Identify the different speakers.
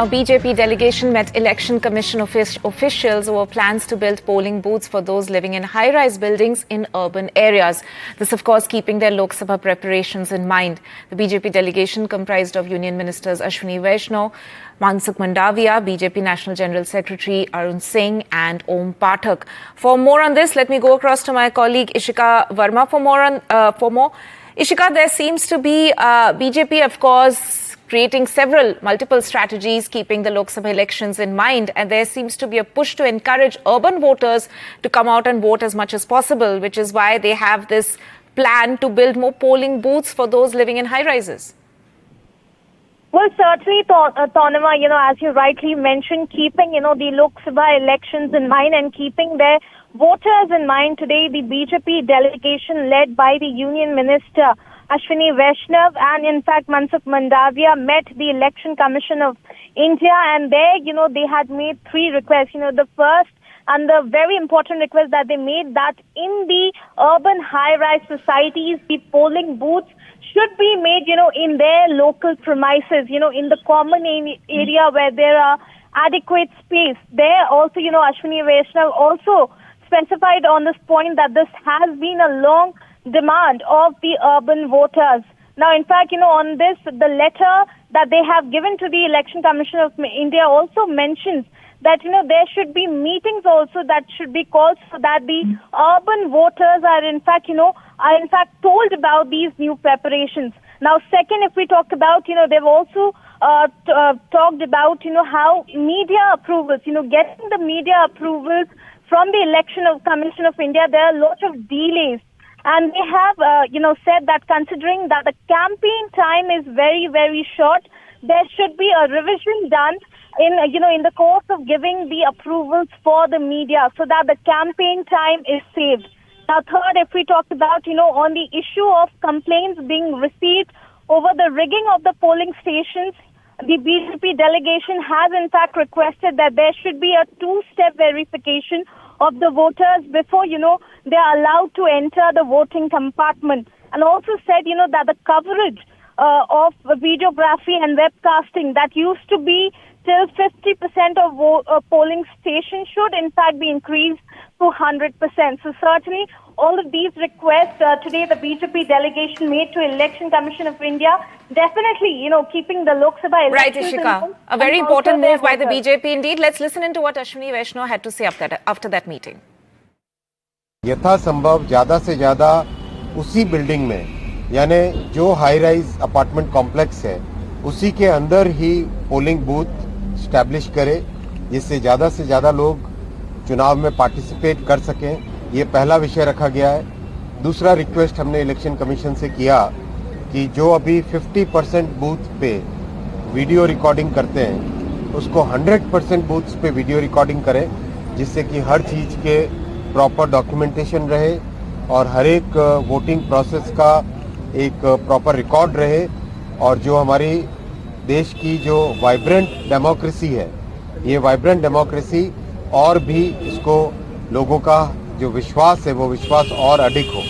Speaker 1: A BJP delegation met Election Commission officials over plans to build polling booths for those living in high-rise buildings in urban areas. This, of course, keeping their Lok Sabha preparations in mind. The BJP delegation, comprised of Union Ministers Ashwini Vaishnaw, Mansukh Mandaviya, BJP National General Secretary Arun Singh and Om Pathak. For more on this, let me go across to my colleague Ishika Verma for more. Ishika, there seems to be BJP, of course, creating multiple strategies, keeping the Lok Sabha elections in mind. And there seems to be a push to encourage urban voters to come out and vote as much as possible, which is why they have this plan to build more polling booths for those living in high-rises.
Speaker 2: Well, certainly, Tanima, as you rightly mentioned, keeping, the Lok Sabha elections in mind and keeping their voters in mind, today the BJP delegation led by the Union Minister Ashwini Vaishnaw and, in fact, Mansukh Mandaviya met the Election Commission of India, and there, they had made three requests. The first and the very important request that they made, that in the urban high-rise societies, the polling booths should be made, in their local premises, in the common area where there are adequate space. There also, Ashwini Vaishnaw also specified on this point that this has been a long demand of the urban voters. Now, in fact, on this, the letter that they have given to the Election Commission of India also mentions that, there should be meetings also that should be called so that the urban voters are in fact told about these new preparations. Now, second, if we talk about, they've also talked about, how media approvals, getting the media approvals from the Election Commission of India, there are a lot of delays. And they have, said that considering that the campaign time is very, very short, there should be a revision done in the course of giving the approvals for the media so that the campaign time is saved. Now, third, if we talk about, on the issue of complaints being received over the rigging of the polling stations, the BJP delegation has in fact requested that there should be a two-step verification of the voters before, they are allowed to enter the voting compartment. And also said, that the coverage of videography and webcasting that used to be till 50% of polling stations should in fact be increased to 100%. So certainly all of these requests today the BJP delegation made to Election Commission of India, definitely, keeping the Lok Sabha elections.
Speaker 1: Right, Ishika. A very important move by the BJP indeed. Let's listen into what Ashwini Vaishnaw had to say after that meeting.
Speaker 3: यथा संभव ज़्यादा से ज़्यादा उसी building में, यानी जो high rise apartment complex है उसी के अंदर ही पोलिंग बूथ स्टैब्लिश करे, जिससे ज़्यादा से ज़्यादा लोग चुनाव में पार्टिसिपेट कर सकें। ये पहला विषय रखा गया है। दूसरा रिक्वेस्ट हमने इलेक्शन कमीशन से किया कि जो अभी 50% बूथ पे वीडियो रिकॉर्डिंग करते हैं उसको 100% बूथ्स पे वीडियो रिकॉर्डिंग करें, जिससे कि हर चीज़ के प्रॉपर डॉक्यूमेंटेशन रहे और हर एक वोटिंग प्रोसेस का एक प्रॉपर रिकॉर्ड रहे, और जो हमारी देश की जो वाइब्रेंट डेमोक्रेसी है, ये वाइब्रेंट डेमोक्रेसी और भी इसको लोगों का जो विश्वास है वो विश्वास और अधिक हो।